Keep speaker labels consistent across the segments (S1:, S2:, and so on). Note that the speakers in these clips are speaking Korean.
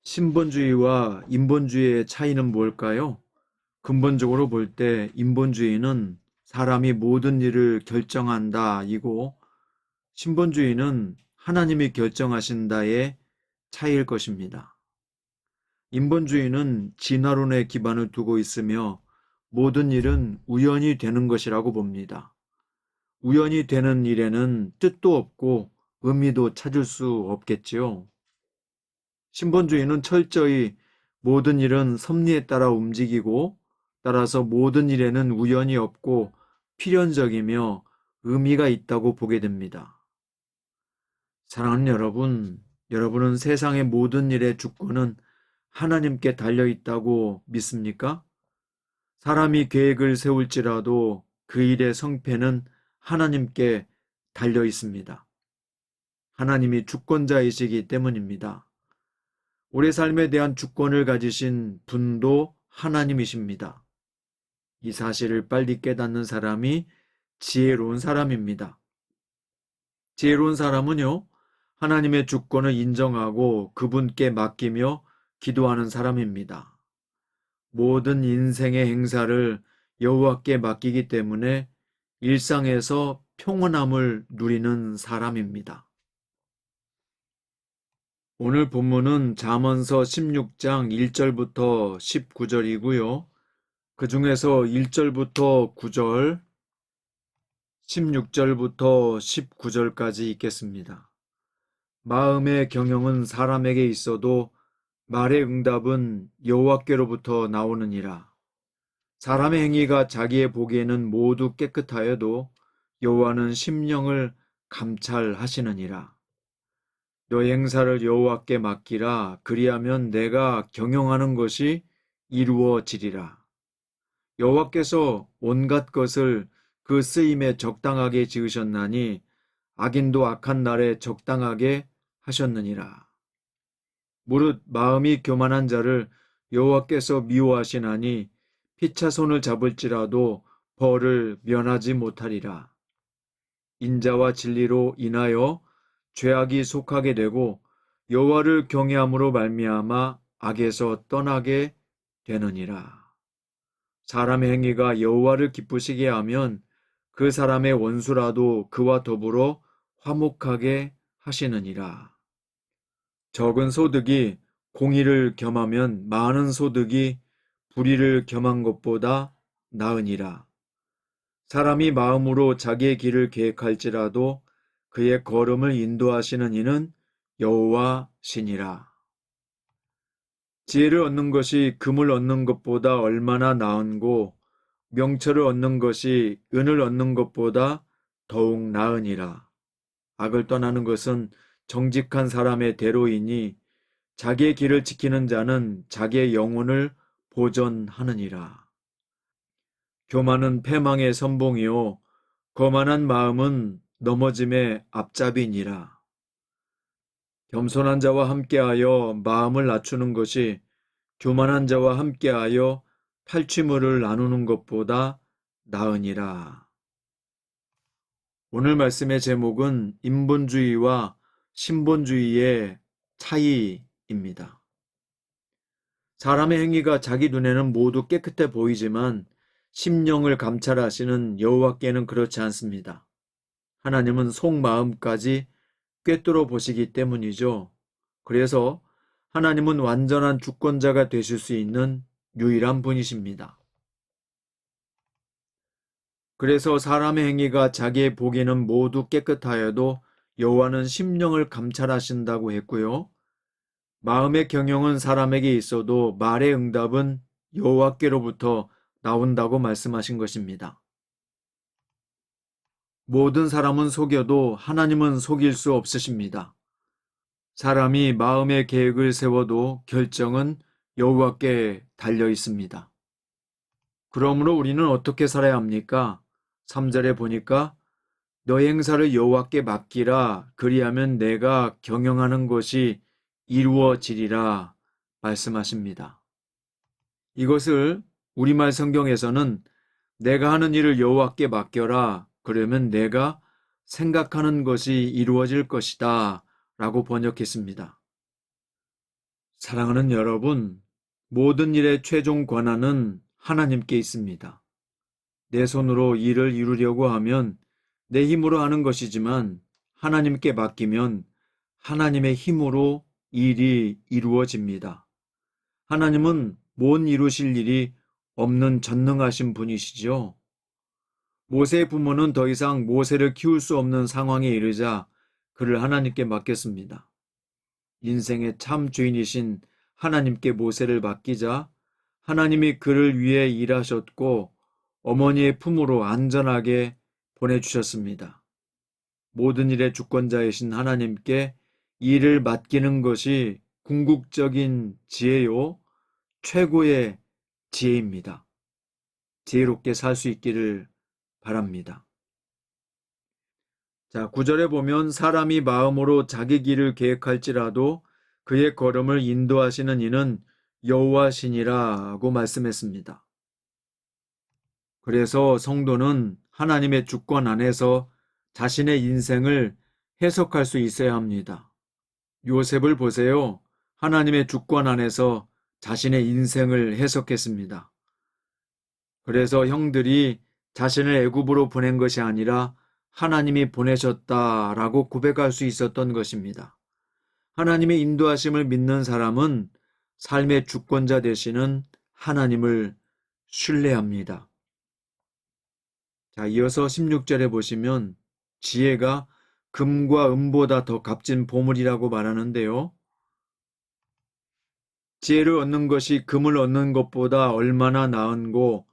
S1: 신본주의와 인본주의의 차이는 뭘까요? 근본적으로 볼 때 인본주의는 사람이 모든 일을 결정한다 이고 신본주의는 하나님이 결정하신다의 차이일 것입니다. 인본주의는 진화론에 기반을 두고 있으며 모든 일은 우연히 되는 것이라고 봅니다. 우연히 되는 일에는 뜻도 없고 의미도 찾을 수 없겠지요. 신본주의는 철저히 모든 일은 섭리에 따라 움직이고 따라서 모든 일에는 우연이 없고 필연적이며 의미가 있다고 보게 됩니다. 사랑하는 여러분, 여러분은 세상의 모든 일의 주권은 하나님께 달려 있다고 믿습니까? 사람이 계획을 세울지라도 그 일의 성패는 하나님께 달려 있습니다. 하나님이 주권자이시기 때문입니다. 우리 삶에 대한 주권을 가지신 분도 하나님이십니다. 이 사실을 빨리 깨닫는 사람이 지혜로운 사람입니다. 지혜로운 사람은요, 하나님의 주권을 인정하고 그분께 맡기며 기도하는 사람입니다. 모든 인생의 행사를 여호와께 맡기기 때문에 일상에서 평온함을 누리는 사람입니다. 오늘 본문은 잠언서 16장 1절부터 19절이고요. 그 중에서 1절부터 9절, 16절부터 19절까지 읽겠습니다. 마음의 경영은 사람에게 있어도 말의 응답은 여호와께로부터 나오느니라. 사람의 행위가 자기의 보기에는 모두 깨끗하여도 여호와는 심령을 감찰하시느니라. 너의 행사를 여호와께 맡기라. 그리하면 내가 경영하는 것이 이루어지리라. 여호와께서 온갖 것을 그 쓰임에 적당하게 지으셨나니 악인도 악한 날에 적당하게 하셨느니라. 무릇 마음이 교만한 자를 여호와께서 미워하시나니 피차 손을 잡을지라도 벌을 면하지 못하리라. 인자와 진리로 인하여 죄악이 속하게 되고 여호와를 경외함으로 말미암아 악에서 떠나게 되느니라. 사람의 행위가 여호와를 기쁘시게 하면 그 사람의 원수라도 그와 더불어 화목하게 하시느니라. 적은 소득이 공의를 겸하면 많은 소득이 불의를 겸한 것보다 나으니라. 사람이 마음으로 자기의 길을 계획할지라도 그의 걸음을 인도하시는 이는 여호와시니라. 지혜를 얻는 것이 금을 얻는 것보다 얼마나 나은고 명철을 얻는 것이 은을 얻는 것보다 더욱 나으니라. 악을 떠나는 것은 정직한 사람의 대로이니 자기의 길을 지키는 자는 자기의 영혼을 보전하느니라. 교만은 패망의 선봉이요 거만한 마음은 넘어짐의 앞잡이니라. 겸손한 자와 함께하여 마음을 낮추는 것이 교만한 자와 함께하여 탈취물을 나누는 것보다 나으니라. 오늘 말씀의 제목은 인본주의와 신본주의의 차이입니다. 사람의 행위가 자기 눈에는 모두 깨끗해 보이지만 심령을 감찰하시는 여호와께는 그렇지 않습니다. 하나님은 속마음까지 꿰뚫어 보시기 때문이죠. 그래서 하나님은 완전한 주권자가 되실 수 있는 유일한 분이십니다. 그래서 사람의 행위가 자기의 보기에는 모두 깨끗하여도 여호와는 심령을 감찰하신다고 했고요. 마음의 경영은 사람에게 있어도 말의 응답은 여호와께로부터 나온다고 말씀하신 것입니다. 모든 사람은 속여도 하나님은 속일 수 없으십니다. 사람이 마음의 계획을 세워도 결정은 여호와께 달려 있습니다. 그러므로 우리는 어떻게 살아야 합니까? 3절에 보니까 너의 행사를 여호와께 맡기라. 그리하면 내가 경영하는 것이 이루어지리라 말씀하십니다. 이것을 우리말 성경에서는 내가 하는 일을 여호와께 맡겨라. 그러면 내가 생각하는 것이 이루어질 것이다 라고 번역했습니다. 사랑하는 여러분, 모든 일의 최종 권한은 하나님께 있습니다. 내 손으로 일을 이루려고 하면 내 힘으로 하는 것이지만 하나님께 맡기면 하나님의 힘으로 일이 이루어집니다. 하나님은 못 이루실 일이 없는 전능하신 분이시죠. 모세의 부모는 더 이상 모세를 키울 수 없는 상황에 이르자 그를 하나님께 맡겼습니다. 인생의 참 주인이신 하나님께 모세를 맡기자 하나님이 그를 위해 일하셨고 어머니의 품으로 안전하게 보내주셨습니다. 모든 일의 주권자이신 하나님께 일을 맡기는 것이 궁극적인 지혜요, 최고의 지혜입니다. 지혜롭게 살 수 있기를 바랍니다. 자, 9절에 보면 사람이 마음으로 자기 길을 계획할지라도 그의 걸음을 인도하시는 이는 여호와시니라고 말씀했습니다. 그래서 성도는 하나님의 주권 안에서 자신의 인생을 해석할 수 있어야 합니다. 요셉을 보세요. 하나님의 주권 안에서 자신의 인생을 해석했습니다. 그래서 형들이 자신을 애굽으로 보낸 것이 아니라 하나님이 보내셨다라고 고백할 수 있었던 것입니다. 하나님의 인도하심을 믿는 사람은 삶의 주권자 되시는 하나님을 신뢰합니다. 자, 이어서 16절에 보시면 지혜가 금과 은보다 더 값진 보물이라고 말하는데요. 지혜를 얻는 것이 금을 얻는 것보다 얼마나 나은고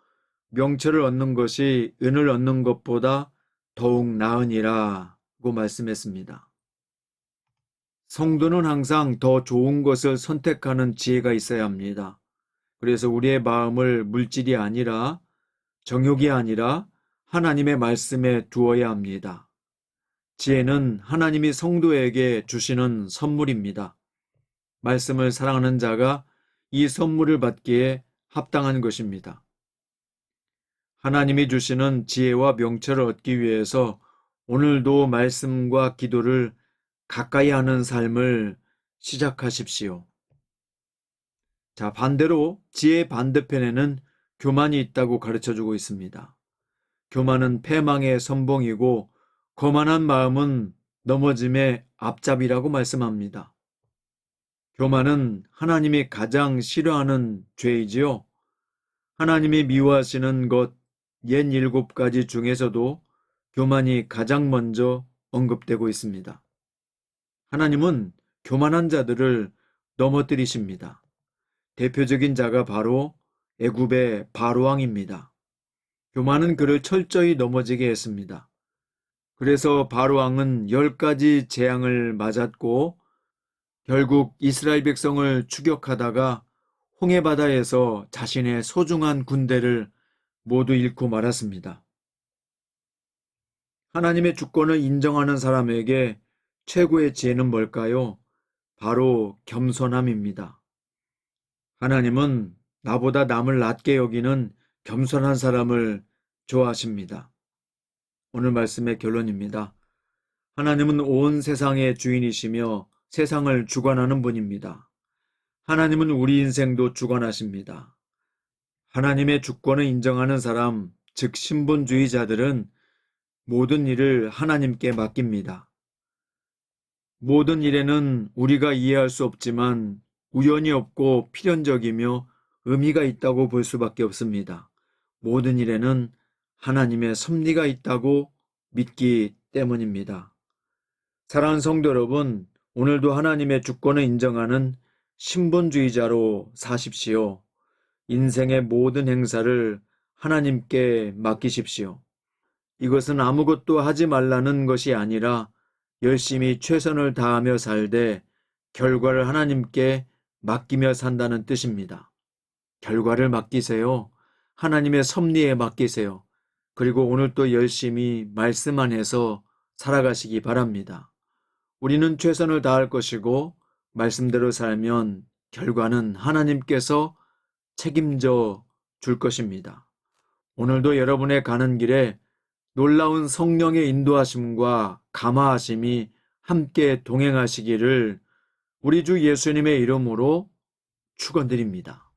S1: 명철을 얻는 것이 은을 얻는 것보다 더욱 나으니라고 말씀했습니다. 성도는 항상 더 좋은 것을 선택하는 지혜가 있어야 합니다. 그래서 우리의 마음을 물질이 아니라 정욕이 아니라 하나님의 말씀에 두어야 합니다. 지혜는 하나님이 성도에게 주시는 선물입니다. 말씀을 사랑하는 자가 이 선물을 받기에 합당한 것입니다. 하나님이 주시는 지혜와 명철을 얻기 위해서 오늘도 말씀과 기도를 가까이 하는 삶을 시작하십시오. 자, 반대로 지혜의 반대편에는 교만이 있다고 가르쳐주고 있습니다. 교만은 패망의 선봉이고 거만한 마음은 넘어짐의 앞잡이라고 말씀합니다. 교만은 하나님이 가장 싫어하는 죄이지요. 하나님이 미워하시는 것 옛 7가지 중에서도 교만이 가장 먼저 언급되고 있습니다. 하나님은 교만한 자들을 넘어뜨리십니다. 대표적인 자가 바로 애굽의 바로왕입니다. 교만은 그를 철저히 넘어지게 했습니다. 그래서 바로왕은 10가지 재앙을 맞았고 결국 이스라엘 백성을 추격하다가 홍해바다에서 자신의 소중한 군대를 모두 잃고 말았습니다. 하나님의 주권을 인정하는 사람에게 최고의 지혜는 뭘까요? 바로 겸손함입니다. 하나님은 나보다 남을 낮게 여기는 겸손한 사람을 좋아하십니다. 오늘 말씀의 결론입니다. 하나님은 온 세상의 주인이시며 세상을 주관하는 분입니다. 하나님은 우리 인생도 주관하십니다. 하나님의 주권을 인정하는 사람, 즉 신분주의자들은 모든 일을 하나님께 맡깁니다. 모든 일에는 우리가 이해할 수 없지만 우연이 없고 필연적이며 의미가 있다고 볼 수밖에 없습니다. 모든 일에는 하나님의 섭리가 있다고 믿기 때문입니다. 사랑하는 성도 여러분, 오늘도 하나님의 주권을 인정하는 신분주의자로 사십시오. 인생의 모든 행사를 하나님께 맡기십시오. 이것은 아무것도 하지 말라는 것이 아니라 열심히 최선을 다하며 살되 결과를 하나님께 맡기며 산다는 뜻입니다. 결과를 맡기세요. 하나님의 섭리에 맡기세요. 그리고 오늘 또 열심히 말씀 안에서 살아가시기 바랍니다. 우리는 최선을 다할 것이고 말씀대로 살면 결과는 하나님께서 책임져 줄 것입니다. 오늘도 여러분의 가는 길에 놀라운 성령의 인도하심과 감화하심이 함께 동행하시기를 우리 주 예수님의 이름으로 축원드립니다.